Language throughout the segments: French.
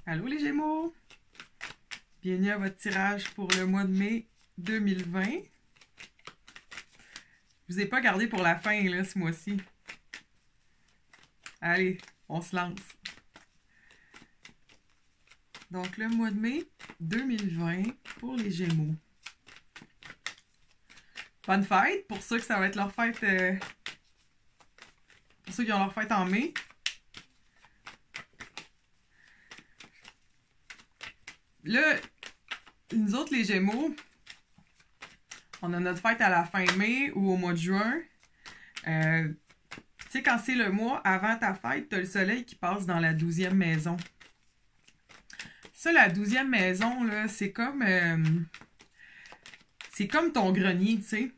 Allô les Gémeaux! Bienvenue à votre tirage pour le mois de mai 2020. Je vous ai pas gardé pour la fin là, ce mois-ci. Allez, on se lance. Donc le mois de mai 2020 pour les Gémeaux. Bonne fête pour ceux que ça va être leur fête. Pour ceux qui ont leur fête en mai. Là, nous autres, les Gémeaux, on a notre fête à la fin mai ou au mois de juin. Tu sais, quand c'est le mois avant ta fête, tu as le soleil qui passe dans la 12e maison. Ça, la 12e maison, là, c'est comme ton grenier, tu sais.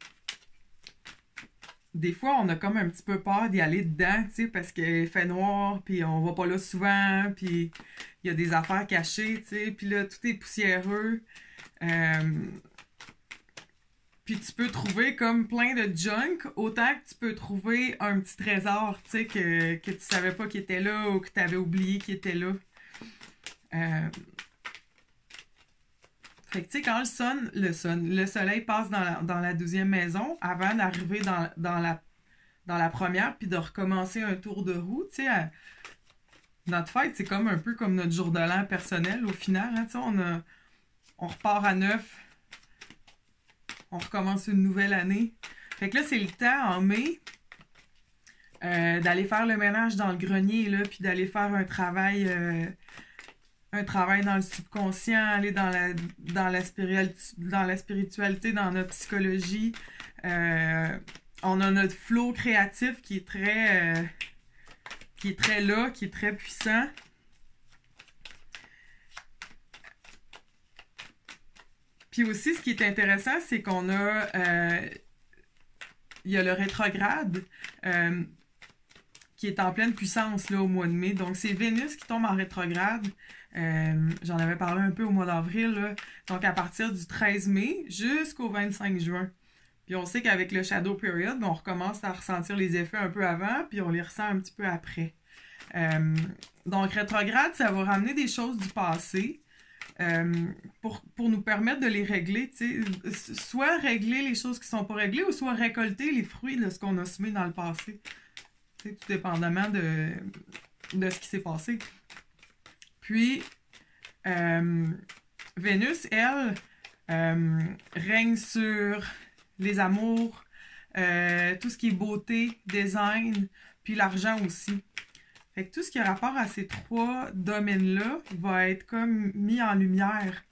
Des fois, on a comme un petit peu peur d'y aller dedans, tu sais, parce qu'il fait noir, puis on va pas là souvent, puis il y a des affaires cachées, tu sais, puis là, tout est poussiéreux. Puis tu peux trouver comme plein de junk, autant que tu peux trouver un petit trésor, tu sais, que tu savais pas qu'il était là ou que tu avais oublié qu'il était là. Fait que tu sais, quand le soleil passe dans la 12e maison, avant d'arriver dans la première, puis de recommencer un tour de roue, tu sais, notre fête, c'est comme un peu comme notre jour de l'an personnel, au final, hein, tu sais, on repart à neuf, on recommence une nouvelle année. Fait que là, c'est le temps, en mai, d'aller faire le ménage dans le grenier, là, puis d'aller faire un travail dans le subconscient, aller dans la spiritualité, dans notre psychologie. On a notre flow créatif qui est très là, qui est très puissant. Puis aussi, ce qui est intéressant, c'est qu'on a il y a le rétrograde qui est en pleine puissance là, au mois de mai. Donc, c'est Vénus qui tombe en rétrograde. J'en avais parlé un peu au mois d'avril. Là. Donc, à partir du 13 mai jusqu'au 25 juin. Puis, on sait qu'avec le Shadow Period, on recommence à ressentir les effets un peu avant, puis on les ressent un petit peu après. Donc, rétrograde, ça va ramener des choses du passé pour nous permettre de les régler. Soit régler les choses qui ne sont pas réglées, ou soit récolter les fruits de ce qu'on a semé dans le passé. Tout dépendamment de ce qui s'est passé. Puis, Vénus, elle, règne sur les amours, tout ce qui est beauté, design, puis l'argent aussi. Fait que tout ce qui a rapport à ces trois domaines-là va être comme mis en lumière.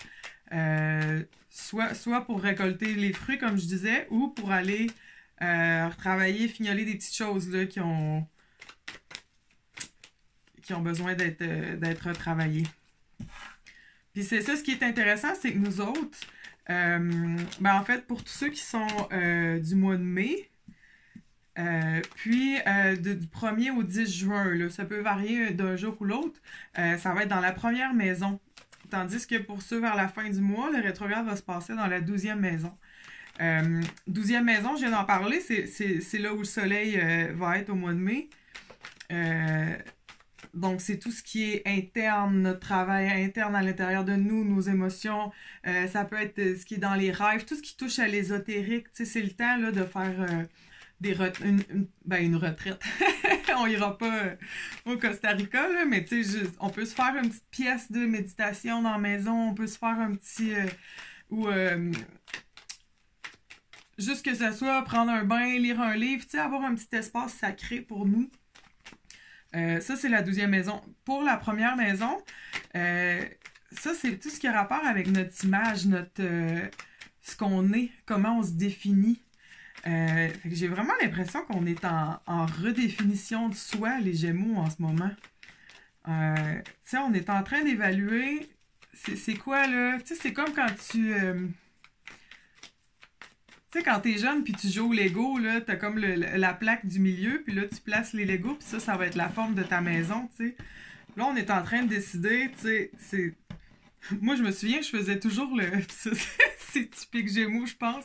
Soit pour récolter les fruits, comme je disais, ou pour aller retravailler, fignoler des petites choses là, qui ont besoin d'être retravaillées. Puis c'est ça, ce qui est intéressant, c'est que nous autres, en fait, pour tous ceux qui sont du mois de mai, puis du 1er au 10 juin, là, ça peut varier d'un jour ou l'autre, ça va être dans la première maison. Tandis que pour ceux vers la fin du mois, le rétrograde va se passer dans la 12e maison. 12e maison, je viens d'en parler, c'est là où le soleil va être au mois de mai. Donc, c'est tout ce qui est interne, notre travail interne à l'intérieur de nous, nos émotions. Ça peut être ce qui est dans les rêves, tout ce qui touche à l'ésotérique. Tu sais, c'est le temps là, de faire une retraite. On ira pas au Costa Rica, là, mais tu sais, on peut se faire une petite pièce de méditation dans la maison, on peut se faire un petit... juste que ce soit prendre un bain, lire un livre, tu sais, avoir un petit espace sacré pour nous. Ça, c'est la 12e maison. Pour la première maison, ça, c'est tout ce qui a rapport avec notre image, ce qu'on est, comment on se définit. Fait que j'ai vraiment l'impression qu'on est en redéfinition de soi, les Gémeaux, en ce moment. Tu sais, on est en train d'évaluer, c'est quoi, là? Tu sais, c'est comme quand tu sais, quand t'es jeune puis tu joues au Lego, là, t'as comme la plaque du milieu, puis là, tu places les Legos, puis ça va être la forme de ta maison, tu sais. Là, on est en train de décider, tu sais, c'est... Moi, je me souviens, je faisais toujours c'est typique Gémeaux, je pense.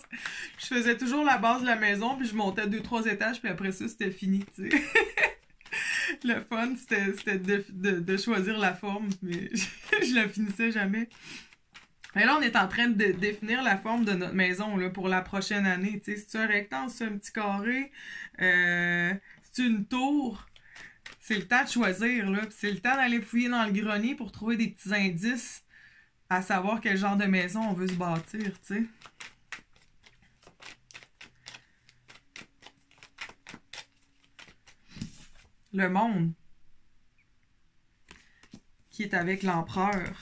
Je faisais toujours la base de la maison, puis je montais 2-3 étages, puis après ça, c'était fini, tu sais. Le fun, c'était de choisir la forme, mais je la finissais jamais. Et là, on est en train de définir la forme de notre maison là, pour la prochaine année. Tu sais, c'est-tu un rectangle, c'est un petit carré, c'est une tour. C'est le temps de choisir, là. Puis c'est le temps d'aller fouiller dans le grenier pour trouver des petits indices à savoir quel genre de maison on veut se bâtir, tu sais. Le monde qui est avec l'empereur.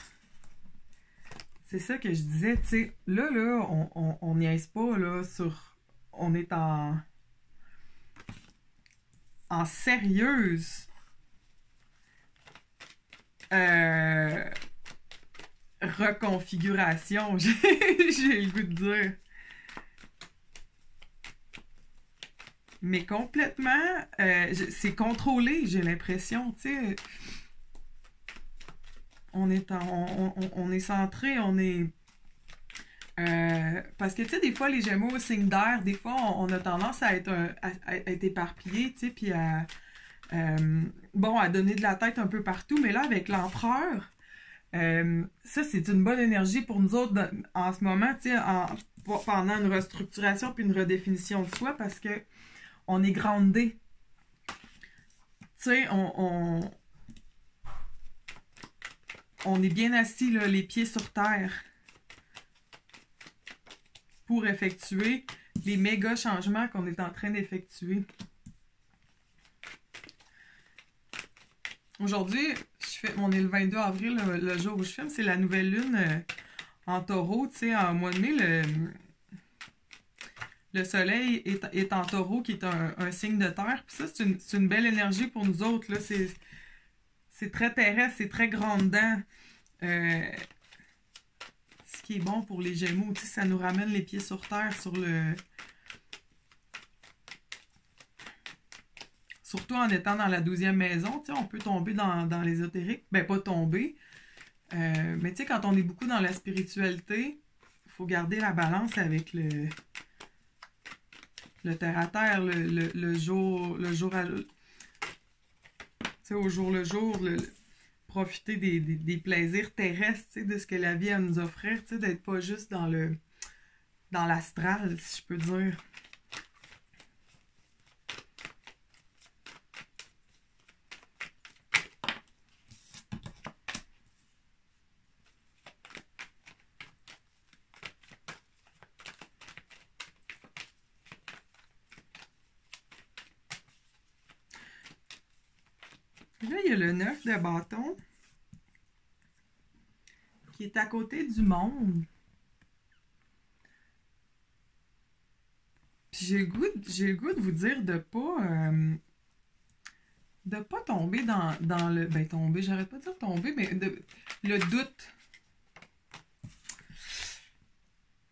C'est ça que je disais, tu sais. Là, on niaise pas, là, sur... On est en sérieuse reconfiguration, j'ai le goût de dire. Mais complètement, c'est contrôlé, j'ai l'impression, tu sais. On est centré, on est... parce que, tu sais, des fois, les Gémeaux au signe d'air, des fois, on a tendance à être éparpillé, tu sais, puis bon, à donner de la tête un peu partout. Mais là, avec l'empereur, ça, c'est une bonne énergie pour nous autres en ce moment, tu sais, pendant une restructuration puis une redéfinition de soi, parce que on est groundé. Tu sais, on est bien assis, là, les pieds sur terre, pour effectuer les méga changements qu'on est en train d'effectuer. Aujourd'hui, on est le 22 avril, le jour où je filme, c'est la nouvelle lune en taureau. Tu sais, en mois de mai, le soleil est en taureau, qui est un signe de terre. Puis ça, c'est une belle énergie pour nous autres. Là. C'est très terrestre, c'est très grandant. Ce qui est bon pour les Gémeaux, tu sais, ça nous ramène les pieds sur terre, surtout en étant dans la 12e maison, tu sais, on peut tomber dans l'ésotérique. Ben, pas tomber. Mais tu sais, quand on est beaucoup dans la spiritualité, il faut garder la balance avec le terre-à-terre, le jour à... Tu sais, au jour le jour, profiter des plaisirs terrestres, tu sais, de ce que la vie a à nous offrir, tu sais, d'être pas juste dans l'astral, si je peux dire. Là, il y a le 9 de bâton qui est à côté du monde. Puis j'ai le goût de vous dire de pas tomber dans le... Ben, tomber, j'arrête pas de dire tomber, mais le doute.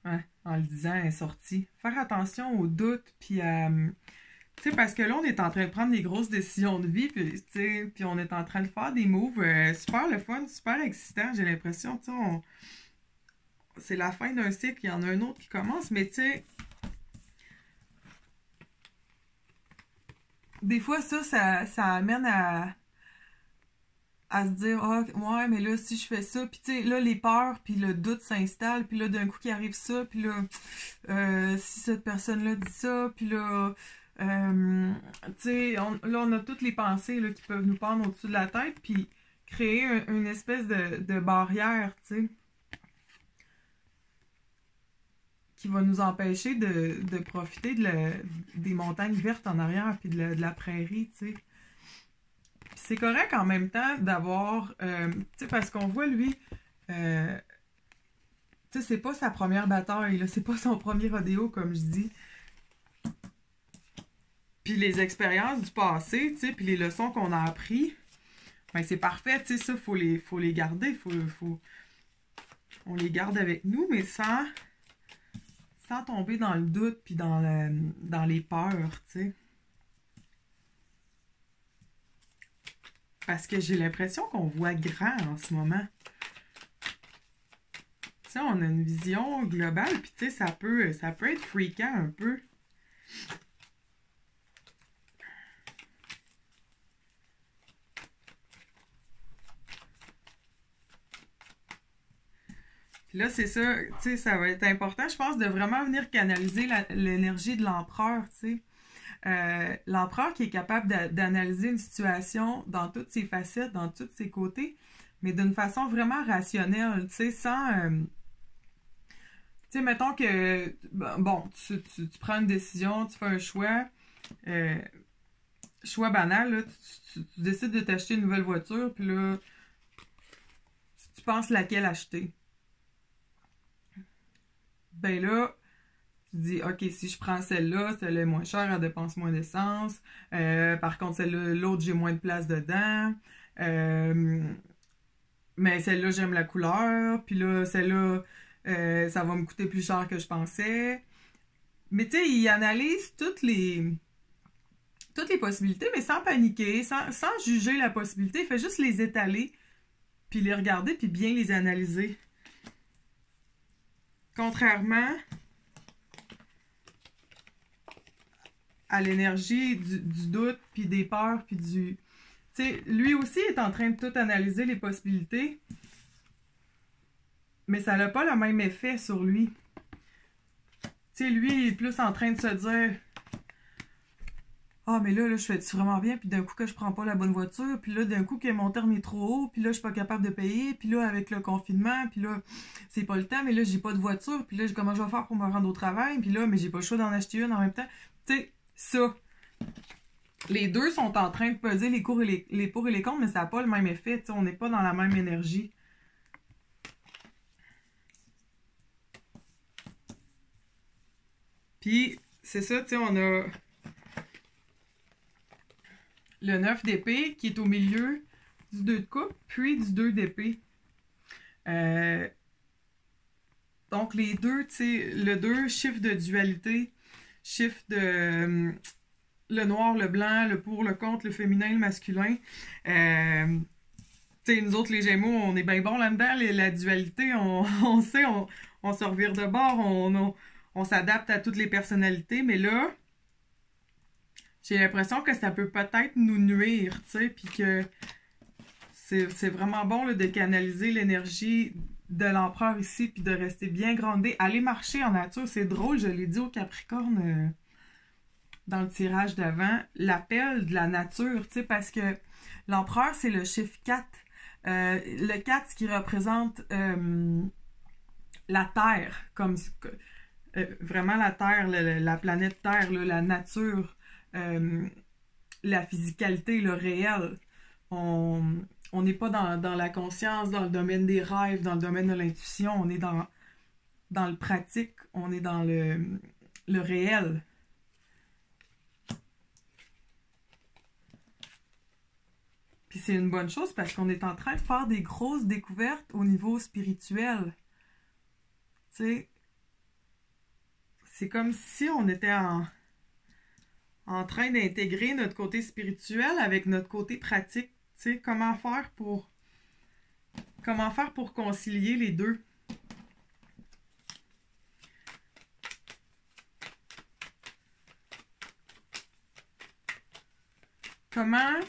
Ouais, en le disant, elle est sortie. Faire attention au doute, puis tu sais, parce que là, on est en train de prendre des grosses décisions de vie, puis, tu sais, puis on est en train de faire des moves super le fun, super excitant, j'ai l'impression, tu sais, c'est la fin d'un cycle, il y en a un autre qui commence, mais tu sais, des fois, ça amène à se dire, ah, ouais, mais là, si je fais ça, puis tu sais, là, les peurs, puis le doute s'installe, puis là, d'un coup, qui arrive ça, puis là, si cette personne-là dit ça, puis là... tu sais, là, on a toutes les pensées là, qui peuvent nous pendre au-dessus de la tête, puis créer une espèce de barrière, tu sais, qui va nous empêcher de profiter des montagnes vertes en arrière, puis de la prairie, tu sais. Puis c'est correct en même temps d'avoir, tu sais, parce qu'on voit, lui, tu sais, c'est pas sa première bataille, là, c'est pas son premier rodéo, comme je dis. Puis les expériences du passé, tu sais, puis les leçons qu'on a apprises, ben c'est parfait, tu sais, ça, faut les garder, on les garde avec nous, mais sans tomber dans le doute, puis dans les peurs, tu sais. Parce que j'ai l'impression qu'on voit grand en ce moment. Tu sais, on a une vision globale, puis tu sais, ça peut être fréquent un peu. Puis là, c'est ça, tu sais, ça va être important, je pense, de vraiment venir canaliser l'énergie de l'empereur, tu sais. L'empereur qui est capable d'analyser une situation dans toutes ses facettes, dans tous ses côtés, mais d'une façon vraiment rationnelle, tu sais, sans... tu sais, mettons que, bon, tu prends une décision, tu fais un choix, euh, choix banal, là, tu décides de t'acheter une nouvelle voiture, puis là, tu penses laquelle acheter. Ben là, tu dis, OK, si je prends celle-là est moins chère, elle dépense moins d'essence. Par contre, celle-là, l'autre, j'ai moins de place dedans. Euh, mais celle-là, j'aime la couleur. Puis là, celle-là, ça va me coûter plus cher que je pensais. Mais tu sais, il analyse toutes les possibilités, mais sans paniquer, sans juger la possibilité. Il fait juste les étaler, puis les regarder, puis bien les analyser. Contrairement à l'énergie du doute, puis des peurs, puis du... Tu sais, lui aussi est en train de tout analyser les possibilités, mais ça n'a pas le même effet sur lui. Tu sais, lui, il est plus en train de se dire « Ah, mais là, je fais-tu vraiment bien, puis d'un coup que je prends pas la bonne voiture, puis là, d'un coup que mon terme est trop haut, puis là, je suis pas capable de payer, puis là, avec le confinement, puis là, c'est pas le temps, mais là, j'ai pas de voiture, puis là, comment je vais faire pour me rendre au travail, puis là, mais j'ai pas le choix d'en acheter une en même temps. » Tu sais, ça. Les deux sont en train de peser les pour et les contre, mais ça n'a pas le même effet. T'sais, on n'est pas dans la même énergie. Puis, c'est ça, tu sais, on a le 9 d'épée qui est au milieu du 2 de coupe, puis du 2 d'épée. Donc, les deux, tu sais, le 2, chiffre de dualité, chiffre de le noir, le blanc, le pour, le contre, le féminin, le masculin. Tu sais, nous autres, les Gémeaux, on est bien bons là-dedans. La dualité, on sait, on se revire de bord, on s'adapte à toutes les personnalités, mais là, j'ai l'impression que ça peut peut-être nous nuire, tu sais, puis que c'est vraiment bon là, de canaliser l'énergie de l'empereur ici, puis de rester bien groundé. Aller marcher en nature, c'est drôle, je l'ai dit au Capricorne dans le tirage d'avant, l'appel de la nature, tu sais, parce que l'empereur, c'est le chiffre 4. Le 4, ce qui représente la Terre, comme vraiment la Terre, la planète Terre, là, la nature, la physicalité, le réel. On n'est pas dans la conscience, dans le domaine des rêves, dans le domaine de l'intuition, on est dans le pratique, on est dans le réel. Puis c'est une bonne chose parce qu'on est en train de faire des grosses découvertes au niveau spirituel. Tu sais, c'est comme si on était en train d'intégrer notre côté spirituel avec notre côté pratique. Tu sais, comment faire pour concilier les deux? Comment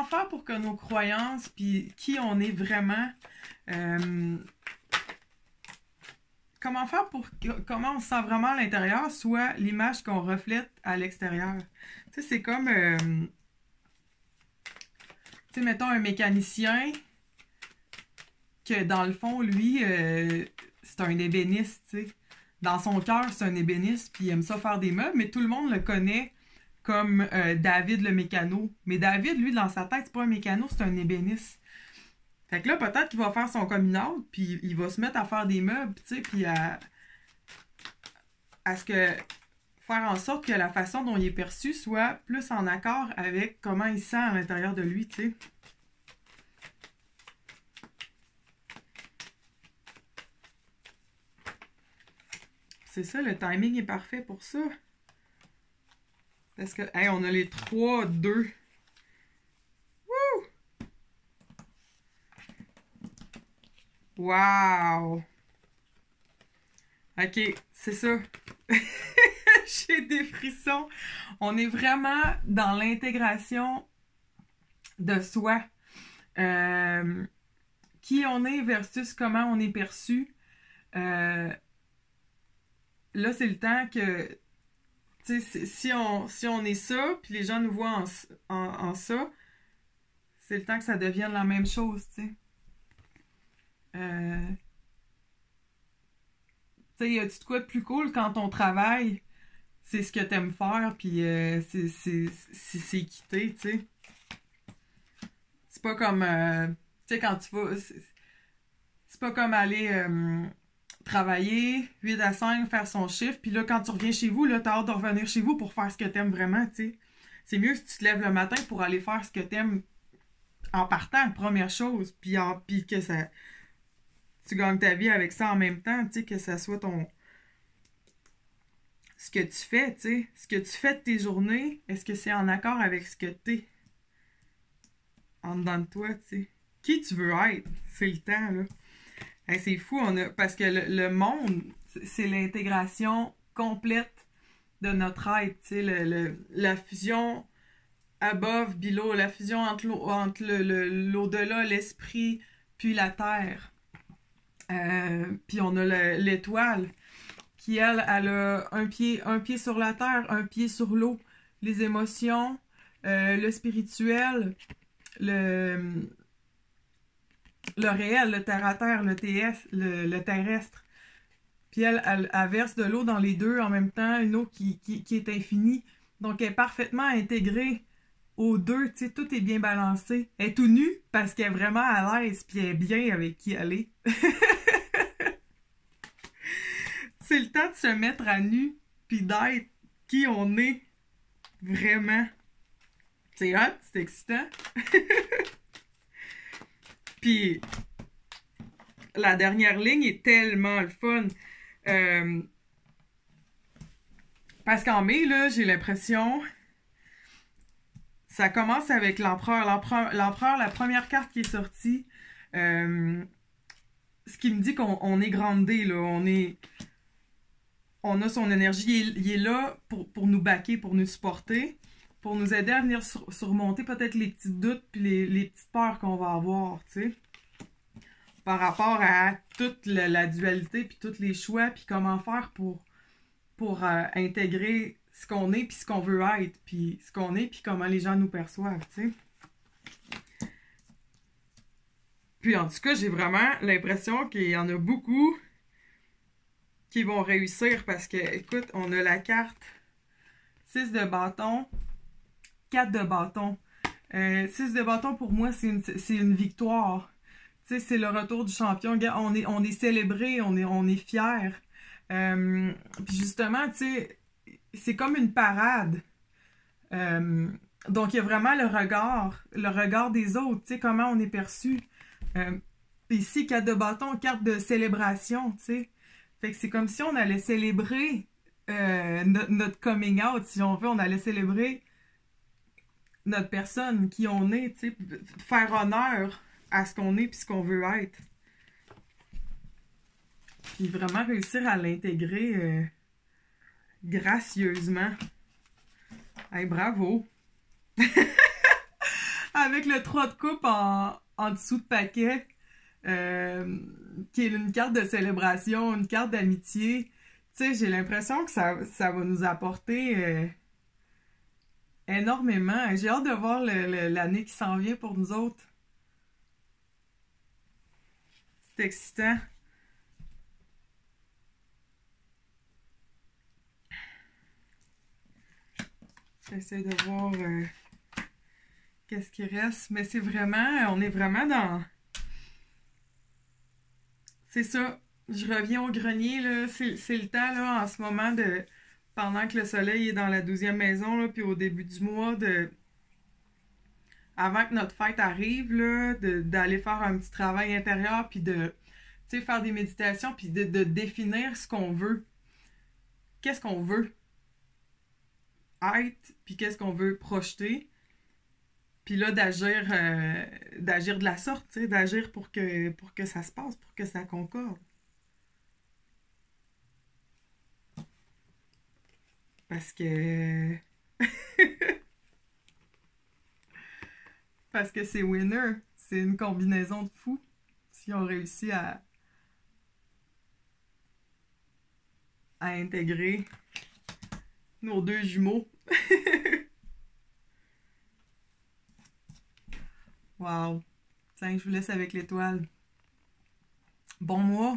faire pour que nos croyances, puis qui on est vraiment, comment faire pour comment on se sent vraiment à l'intérieur, soit l'image qu'on reflète à l'extérieur. Tu sais, c'est comme, tu sais, mettons un mécanicien que dans le fond, lui, c'est un ébéniste, tu sais. Dans son cœur, c'est un ébéniste, puis il aime ça faire des meubles, mais tout le monde le connaît comme David le mécano. Mais David, lui, dans sa tête, c'est pas un mécano, c'est un ébéniste. Fait que là, peut-être qu'il va faire son coming out, puis il va se mettre à faire des meubles, tu sais, puis à ce que... faire en sorte que la façon dont il est perçu soit plus en accord avec comment il se sent à l'intérieur de lui, tu sais. C'est ça, le timing est parfait pour ça. Parce que, hey, on a les 3, 2. Wouh! Wow! Ok, c'est ça. J'ai des frissons. On est vraiment dans l'intégration de soi. Qui on est versus comment on est perçu. Là, c'est le temps que, tu sais, si on est ça, puis les gens nous voient en ça, c'est le temps que ça devienne la même chose, tu sais. Tu sais, y a-tu de quoi de plus cool quand on travaille, c'est ce que t'aimes faire, puis c'est équité, tu sais. C'est pas comme, tu sais, quand tu vas, c'est pas comme aller travailler 8 à 5, faire son chiffre, puis là, quand tu reviens chez vous, là, t'as hâte de revenir chez vous pour faire ce que t'aimes vraiment, tu sais. C'est mieux si tu te lèves le matin pour aller faire ce que t'aimes en partant, première chose, puis que ça, tu gagnes ta vie avec ça en même temps, tu sais, que ça soit ce que tu fais, tu sais, ce que tu fais de tes journées, est-ce que c'est en accord avec ce que t'es en dedans de toi, tu sais. Qui tu veux être, c'est le temps, là. Hey, c'est fou, parce que le monde, c'est l'intégration complète de notre être, tu sais, la fusion above, below, la fusion entre l'au-delà, l'esprit, puis la terre. Puis on a l'étoile qui, elle a un pied sur la terre, un pied sur l'eau. Les émotions, le spirituel, le réel, le terre-à-terre, le terrestre. Puis elle verse de l'eau dans les deux en même temps, une eau qui est infinie. Donc elle est parfaitement intégrée aux deux, tu sais, tout est bien balancé. Elle est tout nue parce qu'elle est vraiment à l'aise, puis elle est bien avec qui elle est. C'est le temps de se mettre à nu, puis d'être qui on est vraiment. C'est hot, c'est excitant. Puis la dernière ligne est tellement le fun. Parce qu'en mai, là, j'ai l'impression... Ça commence avec l'empereur. L'empereur, la première carte qui est sortie, ce qui me dit qu'on est grandé, là. On a son énergie. Il est là pour nous backer, pour nous supporter, pour nous aider à venir surmonter peut-être les petits doutes puis les petites peurs qu'on va avoir, tu sais. Par rapport à toute la dualité puis tous les choix puis comment faire pour intégrer ce qu'on est puis ce qu'on veut être puis ce qu'on est puis comment les gens nous perçoivent, tu sais. Puis en tout cas, j'ai vraiment l'impression qu'il y en a beaucoup qui vont réussir parce que, écoute, on a la carte 6 de bâton, 4 de bâton. 6 de bâton, pour moi, c'est une victoire. Tu sais, c'est le retour du champion. On est célébré, on est fiers. Puis justement, tu sais, c'est comme une parade. Donc, il y a vraiment le regard des autres, tu sais, comment on est perçu. Puis ici, carte de bâton, carte de célébration, tu sais. Fait que c'est comme si on allait célébrer notre coming out, si on veut, on allait célébrer notre personne, qui on est, tu sais, faire honneur à ce qu'on est puis ce qu'on veut être. Puis vraiment réussir à l'intégrer gracieusement. Hey, bravo! Avec le 3 de coupe en dessous de paquet, qui est une carte de célébration, une carte d'amitié. Tu sais, j'ai l'impression que ça va nous apporter énormément. J'ai hâte de voir l'année qui s'en vient pour nous autres. C'est excitant. J'essaie de voir qu'est-ce qui reste. Mais c'est vraiment... On est vraiment dans... C'est ça. Je reviens au grenier, là. C'est le temps, là, en ce moment, de... Pendant que le soleil est dans la 12e maison, là, puis au début du mois, avant que notre fête arrive, là, d'aller faire un petit travail intérieur, puis de, tu sais, faire des méditations, puis de définir ce qu'on veut. Qu'est-ce qu'on veut être, puis qu'est-ce qu'on veut projeter. Puis là, d'agir de la sorte, tu sais, d'agir pour que ça se passe, pour que ça concorde. Parce que... Parce que c'est winner. c'est une combinaison de fous s'ils ont réussi à intégrer nos deux jumeaux. Wow! Tiens, je vous laisse avec l'étoile. Bon mois!